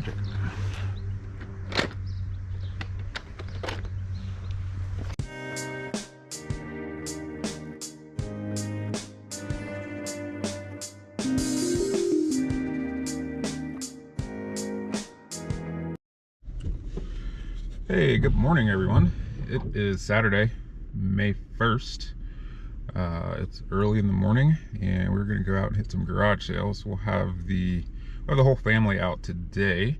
magic. Hey, good morning everyone. It is Saturday, May 1st. It's early in the morning and we're gonna go out and hit some garage sales. We'll have the whole family out today.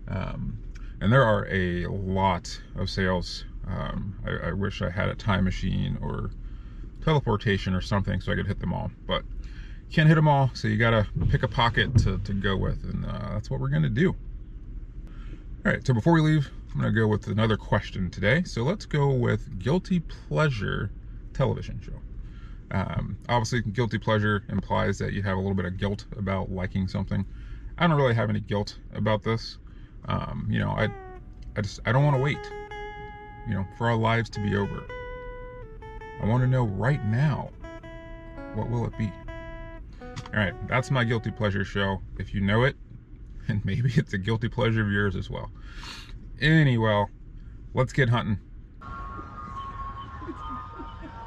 And there are a lot of sales. I wish I had a time machine or teleportation or something so I could hit them all, but can't hit them all, so you gotta pick a pocket to go with, and that's what we're gonna do. All right, so before we leave, I'm gonna go with another question today. So let's go with guilty pleasure television show. Obviously, guilty pleasure implies that you have a little bit of guilt about liking something. I don't really have any guilt about this. You know, I don't want to wait, you know, for our lives to be over. I want to know right now, what will it be? All right, that's my guilty pleasure show. If you know it, and maybe it's a guilty pleasure of yours as well. Anyway, let's get hunting.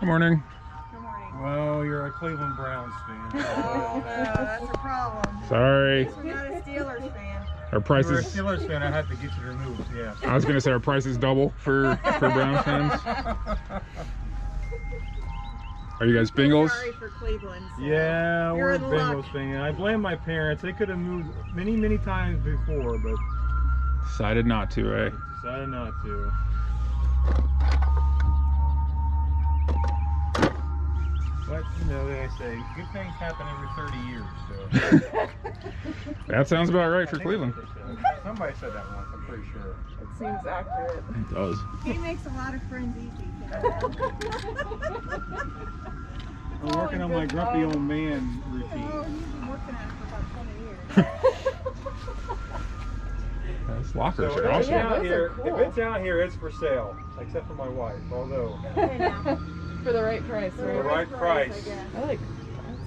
Good morning. Good morning. Well, you're a Cleveland Browns fan. Oh, no, that's a problem. Sorry. We're not a Steelers fan. Our price You're a is... Steelers fan, I had to get you removed, yeah. I was gonna say our price is double for Browns fans. Are you guys Bengals? Sorry for Cleveland. So Yeah, you're we're a in Bengals luck. fan. I blame my parents. They could have moved many times before, but Decided not to, eh? decided not to. But, you know, they say, good things happen every 30 years, so. That sounds about right for I think Cleveland. that's what they said. Somebody said that once, I'm pretty sure. It seems accurate. It does. He makes a lot of friends easy. I'm working on my grumpy old man routine. Oh, you've been working at it for about 20 years. Those lockers So are if it's awesome. Yeah, out those here, are cool. if it's out here, it's for sale, except for my wife. Although Okay, now. For the right price, For the right? right price. I guess. I like.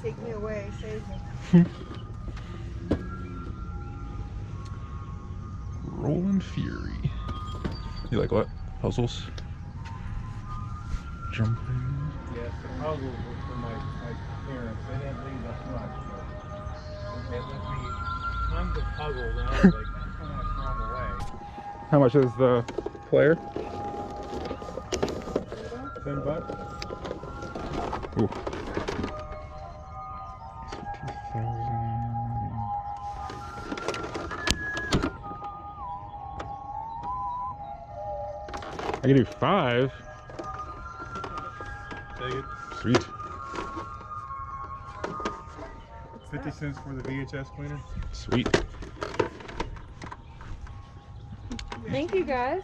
Take me away, save me. Rolling Fury. You like what? Puzzles? Jumping? yes, the puzzles were for my parents. They didn't leave us much. But they left me tons of puzzles, and I was like, I'm gonna throw them away. How much is the player? $10. Ooh. 2,000. I can do 5. Take it. Sweet. 50 cents for the VHS cleaner. Sweet. Thank you guys.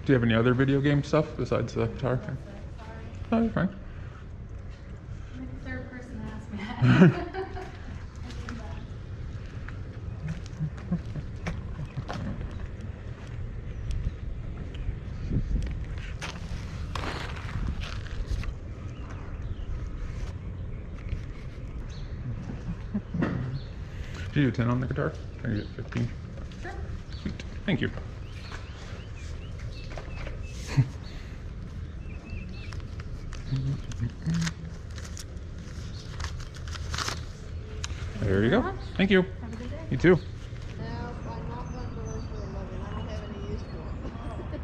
Do you have any other video game stuff besides the guitar? Oh, you're fine. I'm like the third person to ask me that. Did you do 10 on the guitar? Can I get 15? Sure. Sweet. Thank you. There you go. Thank you. Have a good day. You too. No, I'm not one for those for a living. I don't have any use for them.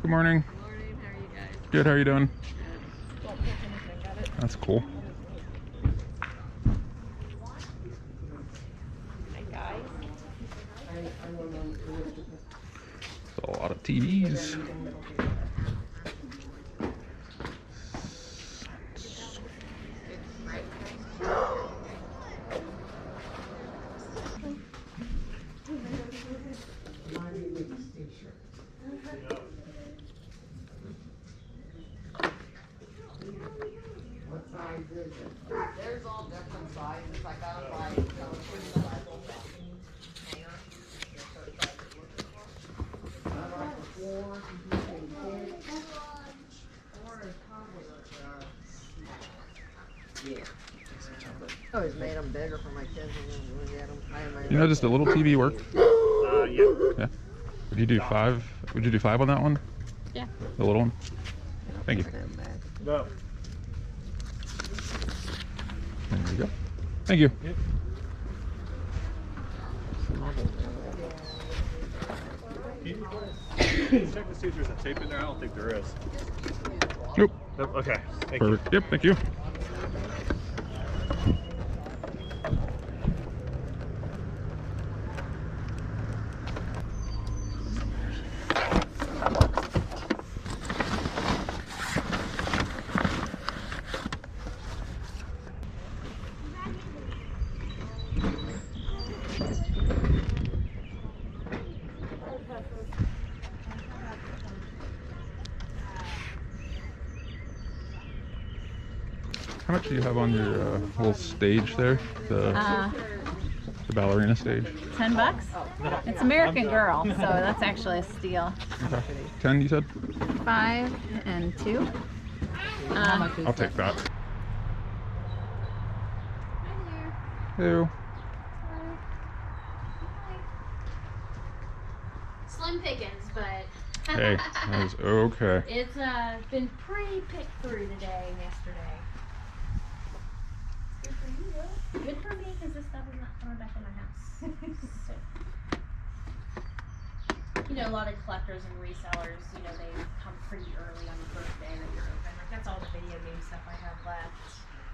Good morning. Morning, how are you guys? Good. How are you doing? Don't touch anything, got it? That's cool. Hi guys. A lot of TVs. I did. There's all different sizes. I got them by television. Hanger. So it's like looking for. I like the floor. Yeah. I always made them bigger for my kids when we had them. You know, just a little TV work. Yeah. Yeah. Would you do 5? Would you do 5 on that one? Yeah. The little one. Thank you. No. There you go. Thank you. Yep. Check to see if there's a tape in there. I don't think there is. Nope. Nope. Okay. Thank you. Perfect. Yep. Thank you. How much do you have on your little stage there? The ballerina stage? $10. It's American Girl, so that's actually a steal. Okay. 10 you said? 5 and 2. I'll take that. Hello. Slim pickings, but Hey, that is okay. it's been pretty picked through today and yesterday. Good for you, though. Good for me because this stuff is not coming back in my house. So, you know, a lot of collectors and resellers, you know, they come pretty early on the first day that you're open. Like that's all the video game stuff I have left.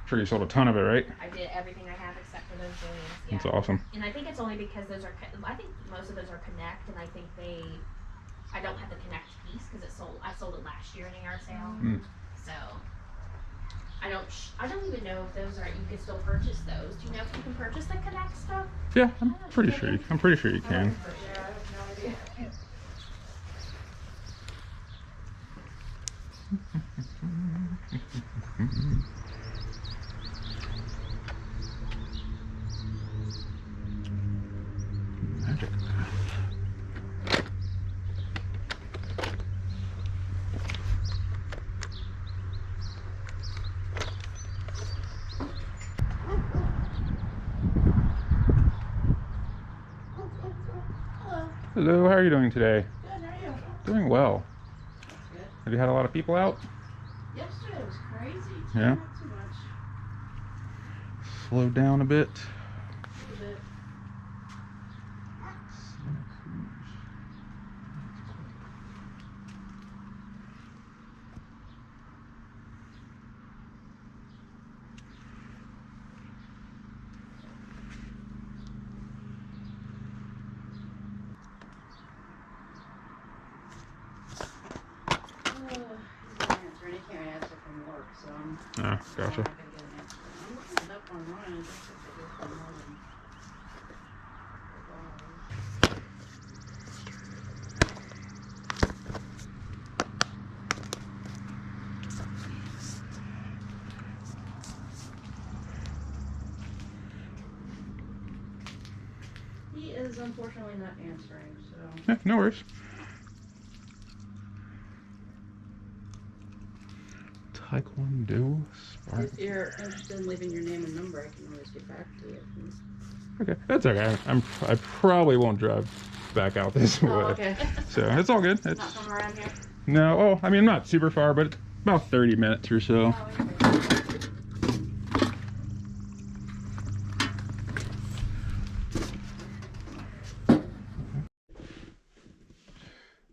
Sure, you sold a ton of it, right? I did everything I have except for those games. Yeah. That's awesome. And I think it's only because those are, I think most of those are Connect, and I think I don't have the Connect piece because I sold it last year in a yard sale. Mm. So, I don't even know if those are, you can still purchase those. Do you know if you can purchase the Connect stuff? Yeah, I'm pretty sure you can. Magic. Hello, how are you doing today? Good, how are you? Doing well. Good. Have you had a lot of people out? Yesterday was crazy. Yeah? Not too much. Slowed down a bit. A little bit. He's not answering. He can't answer from work, so I'm Oh, not gotcha. gonna get an answer. I'm looking it up online. It looks like they do for more than He is unfortunately not answering, so. Yeah, no worries. Taekwondo Spark. If you're interested in leaving your name and number, I can always get back to you. Okay, that's okay. I probably won't drive back out this way. Oh, okay. So it's all good. Not It's from around here? no. Oh, I mean, not super far, but about 30 minutes or so.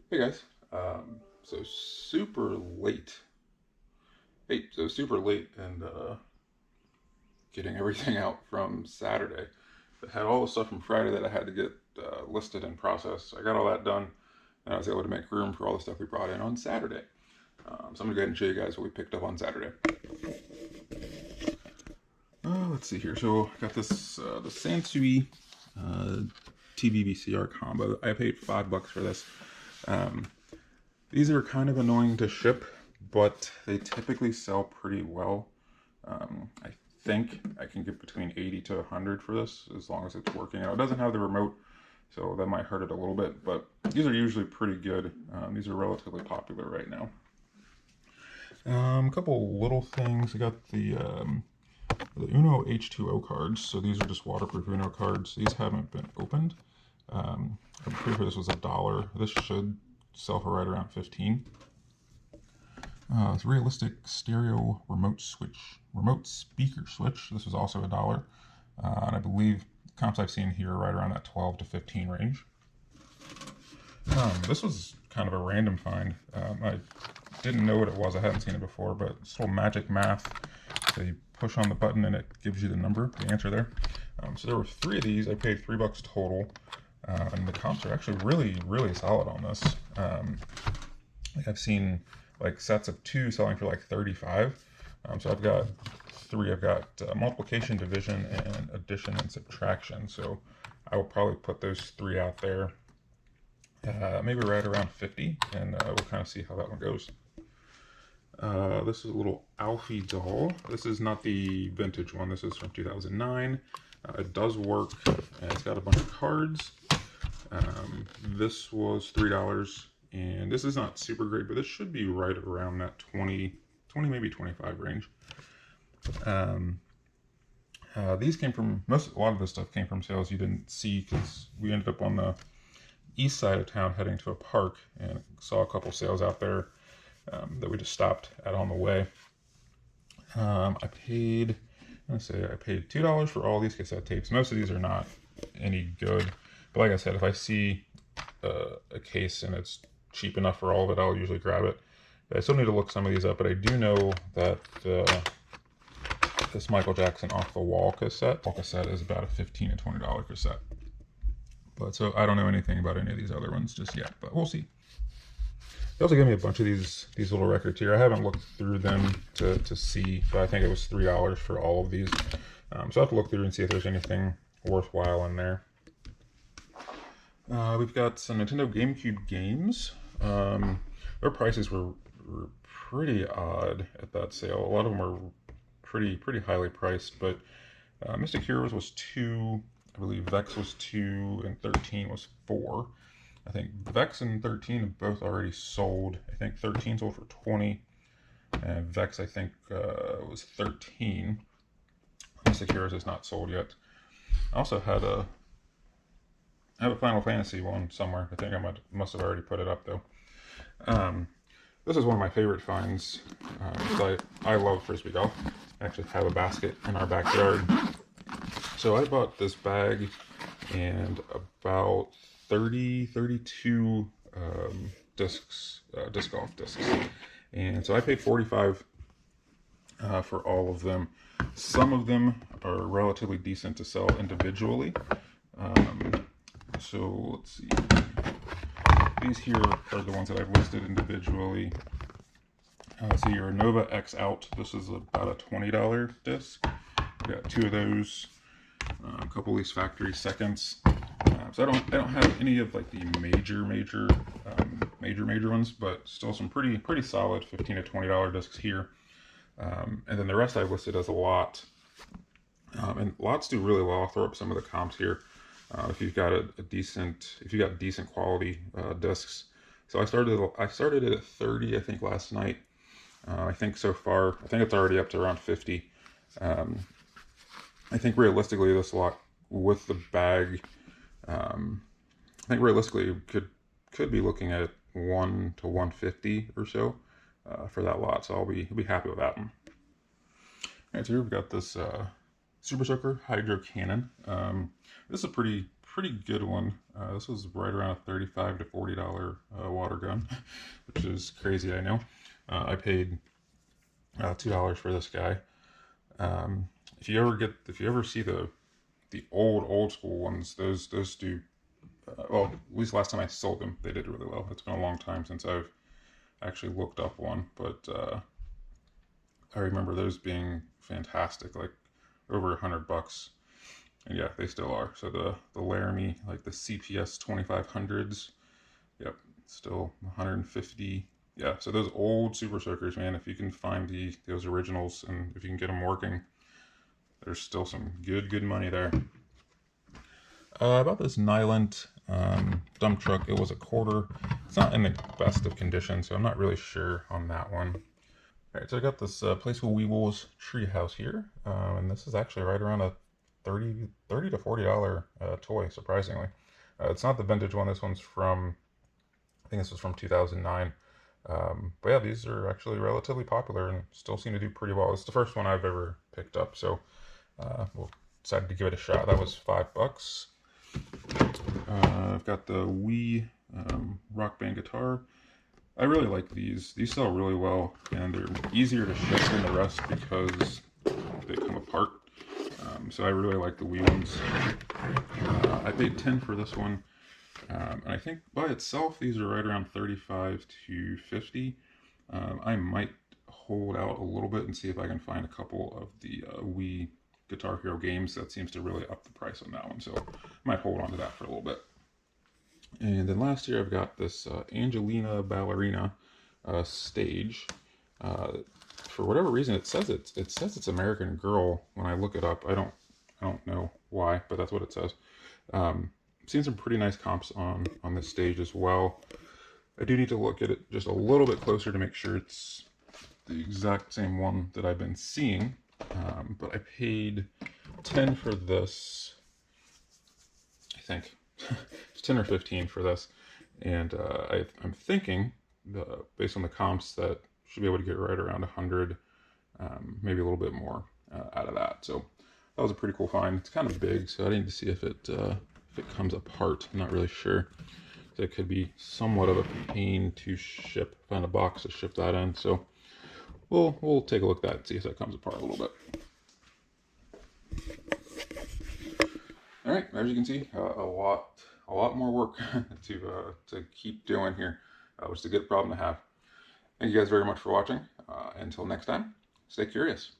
Hey guys, so super late. Hey, so super late and getting everything out from Saturday. I had all the stuff from Friday that I had to get listed and processed. I got all that done, and I was able to make room for all the stuff we brought in on Saturday. So I'm gonna go ahead and show you guys what we picked up on Saturday. Let's see here. So I got this the Sansui TV VCR combo. I paid $5 for this. These are kind of annoying to ship, but they typically sell pretty well. I think I can get between 80 to 100 for this, as long as it's working. Now, it doesn't have the remote, so that might hurt it a little bit, but these are usually pretty good. These are relatively popular right now. A couple little things. I got the Uno H2O cards. So these are just waterproof Uno cards. These haven't been opened. I'm pretty sure this was $1. This should sell for right around 15. It's realistic stereo remote speaker switch. This was also $1. And I believe comps I've seen here are right around that 12 to 15 range. This was kind of a random find. I didn't know what it was. I hadn't seen it before, but it's little magic math. So you push on the button and it gives you the number, the answer there. So there were 3 of these. I paid $3 total. And the comps are actually really solid on this. Like I've seen like sets of 2 selling for like 35. So I've got 3. I've got multiplication, division, and addition and subtraction. So I will probably put those 3 out there, maybe right around 50, and we'll kind of see how that one goes. This is a little Alfie doll. This is not the vintage one. This is from 2009. It does work, and it's got a bunch of cards. This was $3, and this is not super great, but this should be right around that 20 maybe 25 range. These came from, a lot of this stuff came from sales you didn't see, because we ended up on the east side of town heading to a park and saw a couple sales out there that we just stopped at on the way. I paid $2 for all these cassette tapes. Most of these are not any good, but like I said, if I see a case and it's cheap enough for all of it, I'll usually grab it. But I still need to look some of these up, but I do know that this Michael Jackson Off the Wall cassette is about a $15 to $20 cassette. But so I don't know anything about any of these other ones just yet, but we'll see. They also gave me a bunch of these little records here. I haven't looked through them to see, but I think it was $3 for all of these. So I have to look through and see if there's anything worthwhile in there. We've got some Nintendo GameCube games. Their prices were pretty odd at that sale. A lot of them were pretty highly priced, but Mystic Heroes was $2. I believe Vex was $2 and 13 was $4. I think Vex and 13 have both already sold. I think 13 sold for $20, and Vex I think was $13. Mystic Heroes is not sold yet. I also had I have a Final Fantasy one somewhere. I think I must have already put it up though. This is one of my favorite finds. I love Frisbee golf. I actually have a basket in our backyard. So I bought this bag and about 32 disc golf discs. And so I paid $45 for all of them. Some of them are relatively decent to sell individually. So let's see. These here are the ones that I've listed individually. So your Nova X Out, this is about a $20 disc. We got 2 of those. A couple of these factory seconds. So I don't have any of like the major ones, but still some pretty solid $15 to $20 discs here. And then the rest I've listed as a lot. And lots do really well. I'll throw up some of the comps here. If you've got decent quality discs. So I started it at 30, I think, last night. I think so far, I think it's already up to around 50. I think realistically this lot with the bag, I think realistically could be looking at 1 to 150 or so for that lot. So I'll be happy with that one. All right, so here we've got this Super Soaker Hydro Cannon. This is a pretty good one. This was right around a $35 to $40 water gun, which is crazy, I know. I paid $2 for this guy. If you ever see the old school ones, those do well. At least last time I sold them, they did really well. It's been a long time since I've actually looked up one, but I remember those being fantastic, like over $100. And yeah, they still are. So the Laramie, like the CPS 2500s, yep, still 150 yeah, so those old Super Soakers, man, if you can find those originals and if you can get them working, there's still some good money there. About this Nylint dump truck, it was a quarter. It's not in the best of condition, so I'm not really sure on that one. All right, so I got this Playful Weebles Treehouse here, and this is actually right around a $30 to $40 toy, surprisingly. It's not the vintage one. This one's from, I think this was from 2009. But yeah, these are actually relatively popular and still seem to do pretty well. It's the first one I've ever picked up, so we'll decided to give it a shot. That was $5. I've got the Wii Rock Band guitar. I really like these. These sell really well, and they're easier to ship than the rest because they come apart. So I really like the Wii ones. I paid $10 for this one, and I think by itself these are right around $35 to $50. I might hold out a little bit and see if I can find a couple of the Wii Guitar Hero games. That seems to really up the price on that one, so I might hold on to that for a little bit. And then last year I've got this Angelina Ballerina stage. For whatever reason, it says it's American Girl when I look it up. I don't know why, but that's what it says. Seen some pretty nice comps on this stage as well. I do need to look at it just a little bit closer to make sure it's the exact same one that I've been seeing. But I paid $10 for this, I think. It's 10 or 15 for this, and I'm thinking, based on the comps, that should be able to get right around 100, maybe a little bit more out of that. So that was a pretty cool find. It's kind of big, so I need to see if it comes apart. I'm not really sure. It could be somewhat of a pain to ship, find a box to ship that in. So we'll take a look at that and see if that comes apart a little bit. All right, as you can see, a lot more work to keep doing here, which is a good problem to have. Thank you guys very much for watching. Until next time, stay curious.